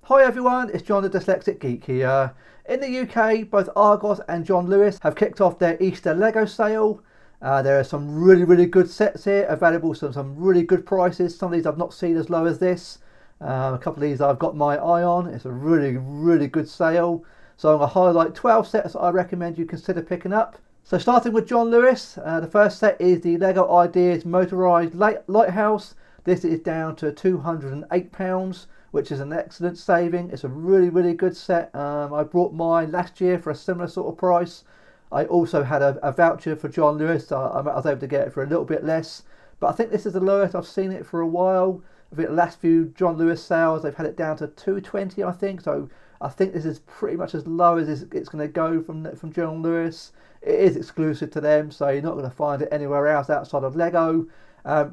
Hi everyone, it's John the Dyslexic Geek here. In the UK, both Argos and John Lewis have kicked off their Easter Lego sale. There are some really good sets here available, some really good prices. Some of these I've not seen as low as this. A couple of these I've got my eye on. It's a really good sale. So I'm going to highlight 12 sets that I recommend you consider picking up. So starting with John Lewis, the first set is the Lego Ideas Motorised Lighthouse. This is down to £208, which is an excellent saving. It's a really good set. I brought mine last year for a similar sort of price. I also had a voucher for John Lewis, so I was able to get it for a little bit less. But I think this is the lowest I've seen it for a while. I think the last few John Lewis sales, they've had it down to £220, I think. So I think this is pretty much as low as it's going to go from John Lewis. It is exclusive to them, so you're not going to find it anywhere else outside of Lego.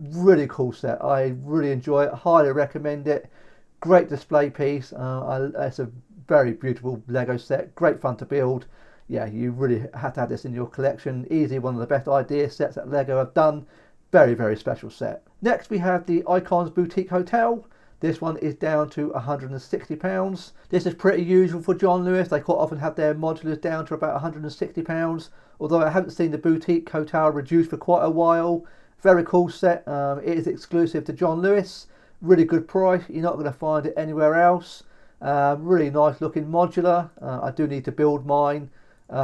Really cool set. I really enjoy it. Highly recommend it. Great display piece. It's a very beautiful Lego set. Great fun to build. Yeah, you really have to have this in your collection. Easily one of the best idea sets that Lego have done. Very special set. Next we have the Icons Boutique Hotel. This one is down to £160. This is pretty usual for John Lewis. They quite often have their modulars down to about £160. Although I haven't seen the Boutique Hotel reduced for quite a while. Very cool set. It is exclusive to John Lewis. Really good price. You're not going to find it anywhere else. Really nice looking modular. I do need to build mine.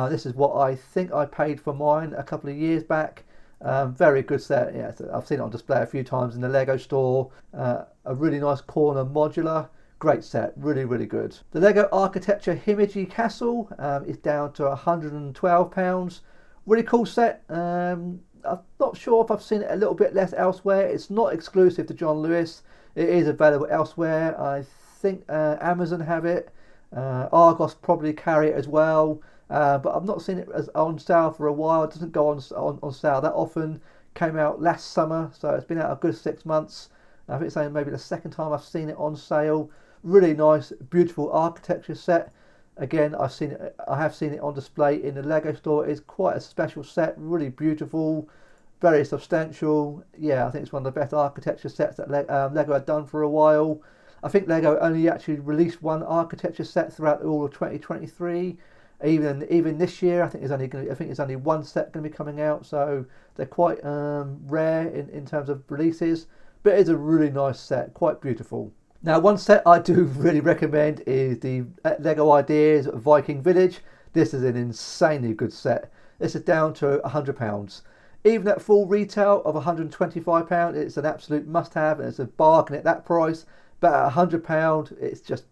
This is what I think I paid for mine a couple of years back. Very good set. Yeah, I've seen it on display a few times in the Lego store. A really nice corner modular. Great set. Really good. The Lego Architecture Himeji Castle is down to £112. Really cool set. I'm not sure if I've seen it a little bit less elsewhere. It's not exclusive to John Lewis. It is available elsewhere. I think Amazon have it. Argos probably carry it as well. But I've not seen it as on sale for a while. It doesn't go on sale that often. Came out last summer, so it's been out a good 6 months. I think it's only maybe the second time I've seen it on sale. Really nice, beautiful architecture set. Again, I have seen it on display in the Lego store. It's quite a special set, really beautiful, very substantial. Yeah, I think it's one of the best architecture sets that Lego had done for a while. I think Lego only actually released one architecture set throughout all of 2023. Even this year, I think there's only one set going to be coming out, so they're quite rare in terms of releases. But it's a really nice set, quite beautiful. Now, one set I do really recommend is the Lego Ideas Viking Village. This is an insanely good set. This is down to £100. Even at full retail of £125, it's an absolute must-have, and it's a bargain at that price. But at £100, it's just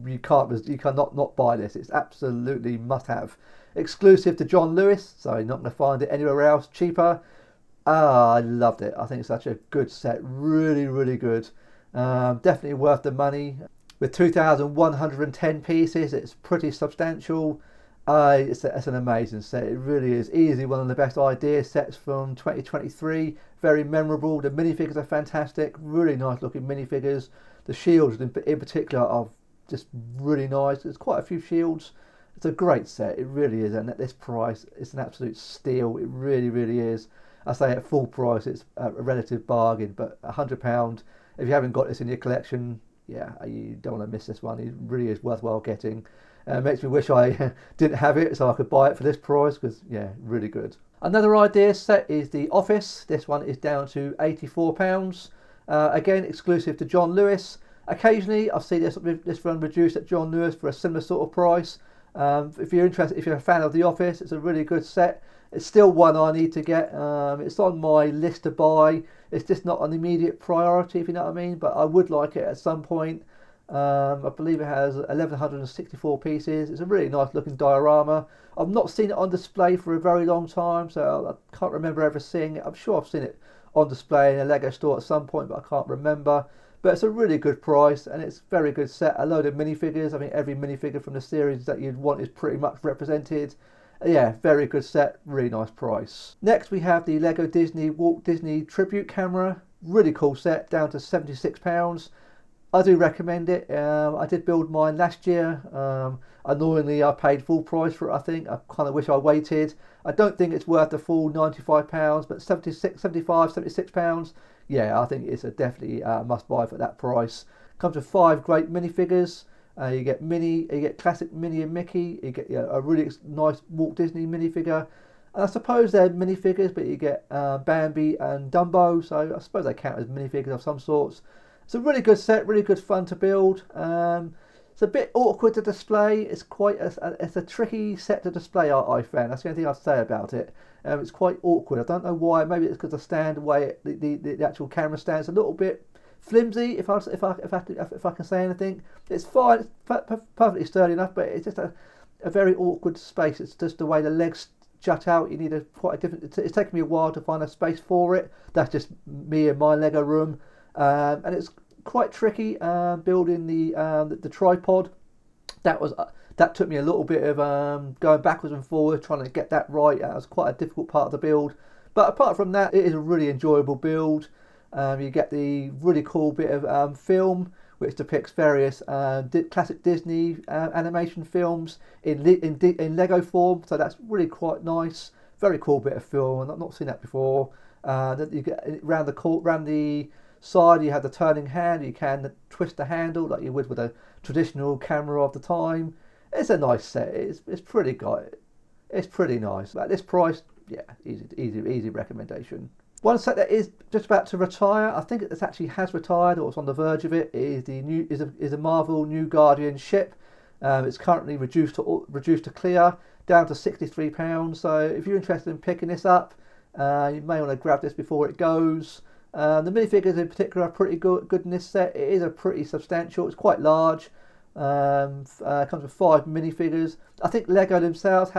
you cannot not buy this. It's absolutely must-have. Exclusive to John Lewis, so you're not going to find it anywhere else. Cheaper. I loved it. I think it's such a good set. Really good. Definitely worth the money. With 2,110 pieces, it's pretty substantial. It's an amazing set. It really is. Easily one of the best idea sets from 2023. Very memorable. The minifigures are fantastic. Really nice looking minifigures. The shields in particular are just really nice. There's quite a few shields. It's a great set. It really is. And at this price, it's an absolute steal. It really is. I say at full price, it's a relative bargain, but £100. If you haven't got this in your collection, yeah, you don't want to miss this one. It really is worthwhile getting. Makes me wish I didn't have it so I could buy it for this price, because yeah, really good. Another idea set is the Office. This one is down to £84. Again, exclusive to John Lewis. Occasionally I've seen this run reduced at John Lewis for a similar sort of price. If you're interested, if you're a fan of the Office, it's a really good set. It's still one I need to get. It's on my list to buy. It's just not an immediate priority, if you know what I mean, but I would like it at some point. I believe it has 1,164 pieces. It's a really nice looking diorama. I've not seen it on display for a very long time, so I can't remember ever seeing it. I'm sure I've seen it on display in a Lego store at some point, but I can't remember. But it's a really good price, and it's a very good set. A load of minifigures. I think every minifigure from the series that you'd want is pretty much represented. Yeah, very good set, really nice price. Next we have the Lego Walt Disney Tribute Camera. Really cool set, down to £76. I do recommend it. I did build mine last year. Annoyingly, I paid full price for it, I think. I kind of wish I waited. I don't think it's worth the full £95, but £76, yeah, I think it's definitely a must buy for that price. Comes with 5 great minifigures. You get classic Minnie and Mickey. You get a really nice Walt Disney minifigure. And I suppose they're minifigures, but you get Bambi and Dumbo, so I suppose they count as minifigures of some sorts. It's a really good set, really good fun to build. It's a bit awkward to display. It's it's a tricky set to display. I found that's the only thing I'd say about it. It's quite awkward. I don't know why. Maybe it's because the stand way the actual camera stand's a little bit flimsy. If I can say anything, it's fine. It's perfectly sturdy enough, but it's just a very awkward space. It's just the way the legs jut out. You need quite a different. It's taken me a while to find a space for it. That's just me and my Lego room, and it's quite tricky building the tripod. That took me a little bit of going backwards and forwards trying to get that right. That was quite a difficult part of the build, but apart from that, it is a really enjoyable build. You get the really cool bit of film which depicts various classic Disney animation films in Lego form, so that's really quite nice. Very cool bit of film. I've not seen that before. Then you get around the side, you have the turning hand. You can twist the handle like you would with a traditional camera of the time. It's a nice set. It's pretty good. It's pretty nice. At this price, yeah, easy recommendation. One set that is just about to retire, I think it actually has retired or it's on the verge of it, is a Marvel New Guardian ship. It's currently reduced to clear, down to £63. So if you're interested in picking this up, you may want to grab this before it goes. The minifigures in particular are pretty good in this set. It is a pretty substantial. It's quite large. Comes with 5 minifigures. I think Lego themselves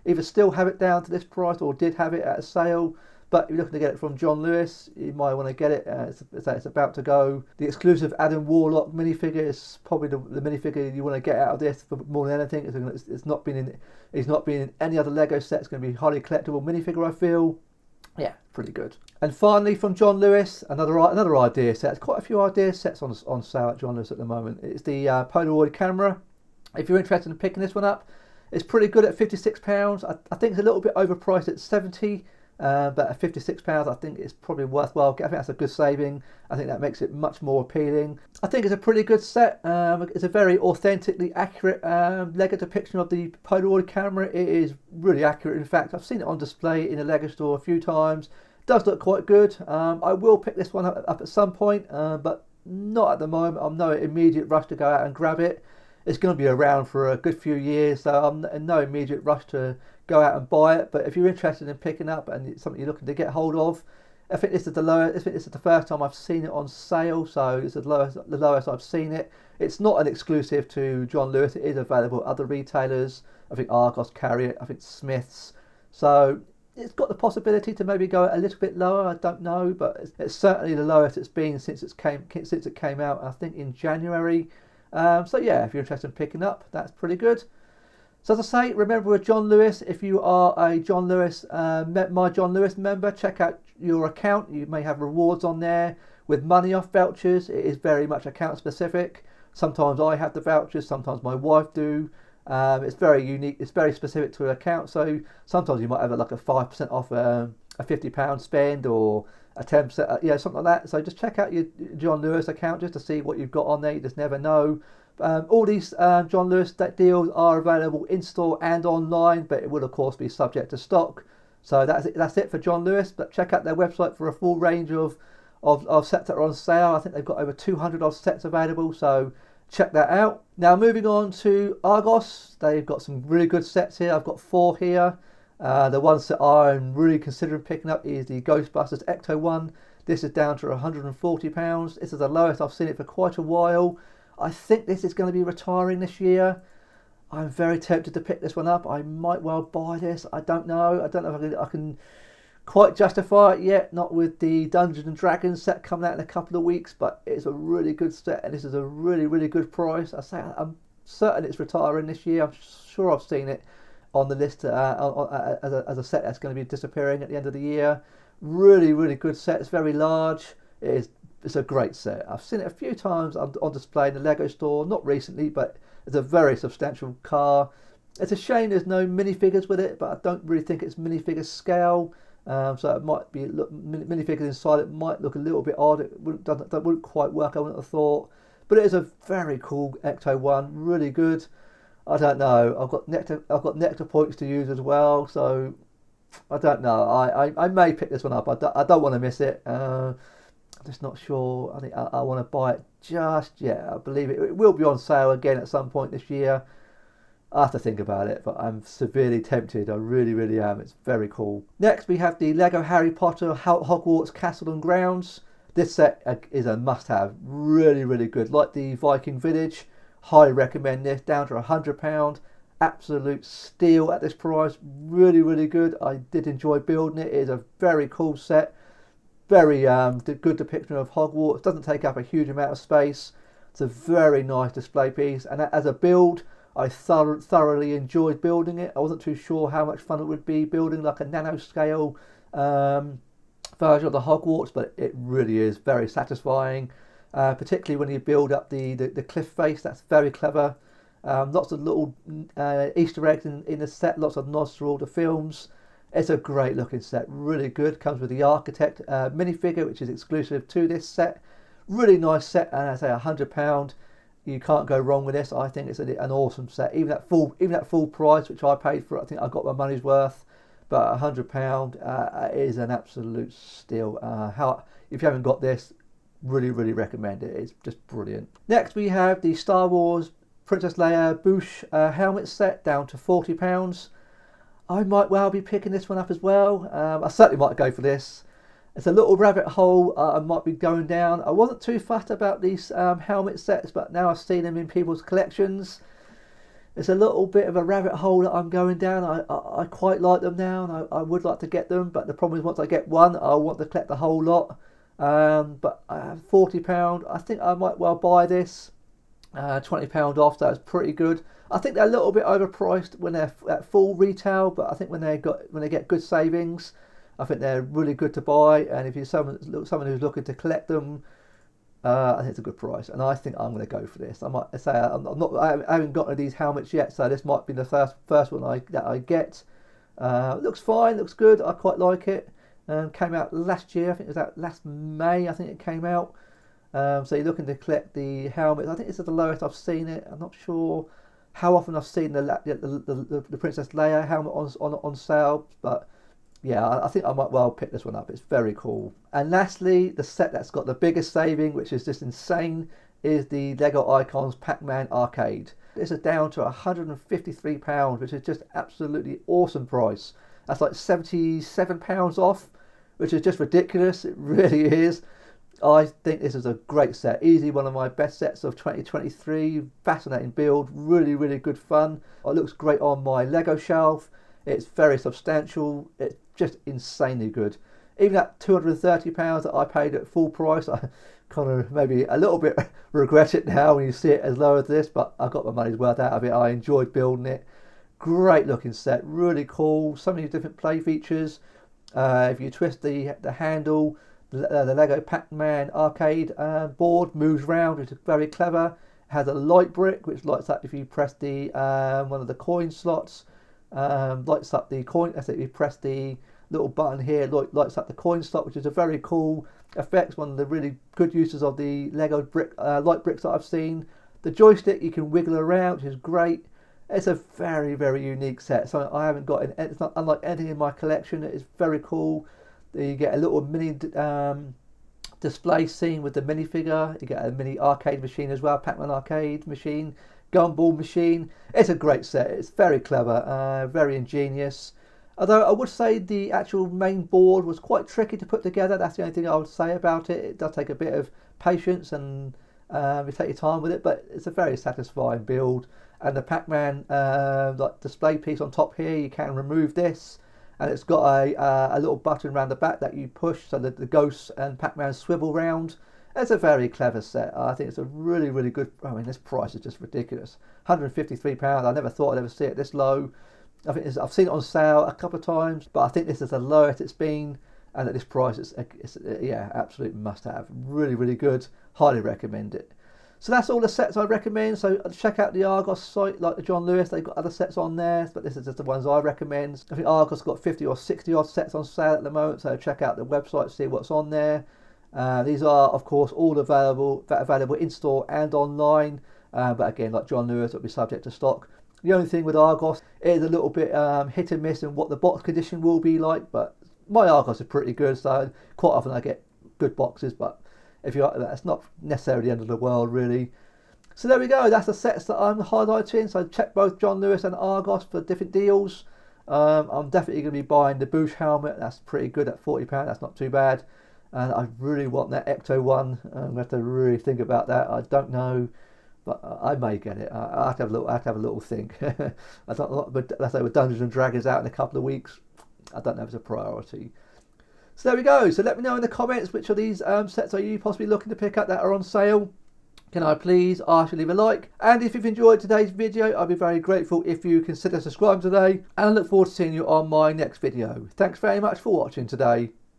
either still have it down to this price or did have it at a sale. But if you're looking to get it from John Lewis, you might want to get it. It's about to go. The exclusive Adam Warlock minifigure is probably the minifigure you want to get out of this more than anything. It's not been in any other Lego set. It's going to be a highly collectible minifigure, I feel. Yeah, pretty good. And finally, from John Lewis, another idea set. There's quite a few idea sets on sale at John Lewis at the moment. It's the Polaroid camera. If you're interested in picking this one up, it's pretty good at £56. I think it's a little bit overpriced at £70. But at £56, I think it's probably worthwhile. I think that's a good saving. I think that makes it much more appealing. I think it's a pretty good set. It's a very authentically accurate Lego depiction of the Polaroid camera. It is really accurate. In fact, I've seen it on display in a Lego store a few times. It does look quite good. I will pick this one up at some point, but not at the moment. I'm no immediate rush to go out and grab it. It's going to be around for a good few years, so I'm in no immediate rush to go out and buy it. But if you're interested in picking up and it's something you're looking to get hold of, I think this is the first time I've seen it on sale, so it's the lowest I've seen it. It's not an exclusive to John Lewis. It is available at other retailers. I think Argos carry it. I think Smiths. So it's got the possibility to maybe go a little bit lower. I don't know, but it's certainly the lowest it's been since it came out. I think in January. So yeah, if you're interested in picking up, that's pretty good. So as I say, remember with John Lewis, if you are a John Lewis, my John Lewis member, check out your account. You may have rewards on there with money off vouchers. It is very much account specific. Sometimes I have the vouchers, sometimes my wife do. It's very unique. It's very specific to an account. So sometimes you might have like a 5% off a £50 spend or a 10%, something like that. So just check out your John Lewis account just to see what you've got on there. You just never know. All these John Lewis deals are available in store and online, but it will of course be subject to stock. So that's it for John Lewis. But check out their website for a full range of sets that are on sale. I think they've got over 200 odd sets available, so check that out. Now moving on to Argos, they've got some really good sets here. I've got 4 here. The ones that I'm really considering picking up is the Ghostbusters Ecto one. This is down to £140. This is the lowest I've seen it for quite a while. I think this is going to be retiring this year. I'm very tempted to pick this one up. I might well buy this. I don't know. I don't know if I can quite justify it yet. Not with the Dungeons and Dragons set coming out in a couple of weeks, but it's a really good set and this is a really, really good price. I'm certain it's retiring this year. I'm sure I've seen it on the list as a set that's going to be disappearing at the end of the year. Really, really good set. It's very large. It's a great set. I've seen it a few times on display in the Lego store, not recently, but it's a very substantial car. It's a shame there's no minifigures with it, but I don't really think it's minifigure scale. So it might be minifigures inside. It might look a little bit odd. That wouldn't quite work. I wouldn't have thought. But it is a very cool Ecto one, really good. I don't know. I've got nectar points to use as well, so I don't know. I may pick this one up. I don't want to miss it. I'm just not sure. I think I want to buy it just yet. I believe it will be on sale again at some point this year. I have to think about it, but I'm severely tempted. I really, really am. It's very cool. Next, we have the Lego Harry Potter Hogwarts Castle and Grounds. This set is a must-have. Really, really good. Like the Viking Village, highly recommend this. Down to £100. Absolute steal at this price. Really, really good. I did enjoy building it. It is a very cool set. Very good depiction of Hogwarts. Doesn't take up a huge amount of space. It's a very nice display piece. And as a build, I thoroughly enjoyed building it. I wasn't too sure how much fun it would be building like a nanoscale version of the Hogwarts, but it really is very satisfying, particularly when you build up the cliff face. That's very clever. Lots of little Easter eggs in the set, lots of nods to all the films. It's a great looking set, really good. Comes with the Architect minifigure, which is exclusive to this set. Really nice set, and I say £100. You can't go wrong with this. I think it's an awesome set. Even at full price, which I paid for it, I think I got my money's worth. But £100 is an absolute steal. If you haven't got this, really, really recommend it. It's just brilliant. Next, we have the Star Wars Princess Leia Bouche helmet set, down to £40. I might well be picking this one up as well. I certainly might go for this. It's a little rabbit hole I might be going down. I wasn't too fussed about these helmet sets, but now I've seen them in people's collections. It's a little bit of a rabbit hole that I'm going down. I quite like them now, and I would like to get them, but the problem is once I get one, I want to collect the whole lot. But £40, I think I might well buy this. £20 off, so it's pretty good. I think they're a little bit overpriced when they're at full retail, but I think when they get good savings, I think they're really good to buy. And if you're someone who's looking to collect them, I think it's a good price, and I think I'm going to go for this. I might say I haven't got any of these helmets yet, so this might be the first one that I get. Looks fine, looks good. I quite like it. Came out last year. I think it was out last May. I think it came out. So you're looking to collect the helmets. I think this is the lowest I've seen it. I'm not sure how often I've seen the Princess Leia helmet on sale, but yeah, I think I might well pick this one up. It's very cool. And lastly, the set that's got the biggest saving, which is just insane, is the Lego Icons Pac-Man Arcade. This is down to £153, which is just absolutely awesome price. That's like £77 off, which is just ridiculous. It really is. I think this is a great set. Easily one of my best sets of 2023. Fascinating build. Really, really good fun. It looks great on my Lego shelf. It's very substantial. It's just insanely good. Even at £230 that I paid at full price, I kind of maybe a little bit regret it now when you see it as low as this, but I got my money's worth out of it. I enjoyed building it. Great looking set. Really cool. So many different play features. If you twist the handle, the Lego Pac-Man arcade board moves round, which is very clever. It has a light brick which lights up if you press the one of the coin slots. Lights up the coin. If you press the little button here, lights up the coin slot, which is a very cool effect. One of the really good uses of the Lego light bricks that I've seen. The joystick you can wiggle around, which is great. It's a very, very unique set. So I haven't got it. It's not unlike anything in my collection. It is very cool. You get a little mini display scene with the minifigure. You get a mini arcade machine as well, Pac-Man arcade machine, gumball machine. It's a great set. It's very clever, very ingenious. Although I would say the actual main board was quite tricky to put together. That's the only thing I would say about it. It does take a bit of patience and you take your time with it, but it's a very satisfying build. And the Pac-Man like display piece on top here, you can remove this. And it's got a little button around the back that you push so that the ghosts and Pac-Man swivel round. It's a very clever set. I think it's a really, really good. I mean, this price is just ridiculous. £153. I never thought I'd ever see it this low. I think I've seen it on sale a couple of times, but I think this is the lowest it's been. And at this price, it's yeah, absolute must-have. Really, really good. Highly recommend it. So that's all the sets I recommend. So check out the Argos site, like the John Lewis. They've got other sets on there, but this is just the ones I recommend. I think Argos got 50 or 60 odd sets on sale at the moment. So check out the website, see what's on there. These are, of course, all available in store and online. But again, like John Lewis, it'll be subject to stock. The only thing with Argos is a little bit hit and miss in what the box condition will be like. But my Argos are pretty good, so quite often I get good boxes. But if you that's not necessarily the end of the world, really. So there we go. That's the sets that I'm highlighting. So check both John Lewis and Argos for different deals. I'm definitely going to be buying the Boosh helmet. That's pretty good at £40. That's not too bad. And I really want that Ecto one. I have to really think about that. I don't know, but I may get it. I have to have a little think. I don't know, but let's say with Dungeons and Dragons out in a couple of weeks, I don't know if it's a priority. So there we go. So let me know in the comments which of these sets are you possibly looking to pick up that are on sale. Can I please ask you to leave a like? And if you've enjoyed today's video, I'd be very grateful if you consider subscribing today. And I look forward to seeing you on my next video. Thanks very much for watching today.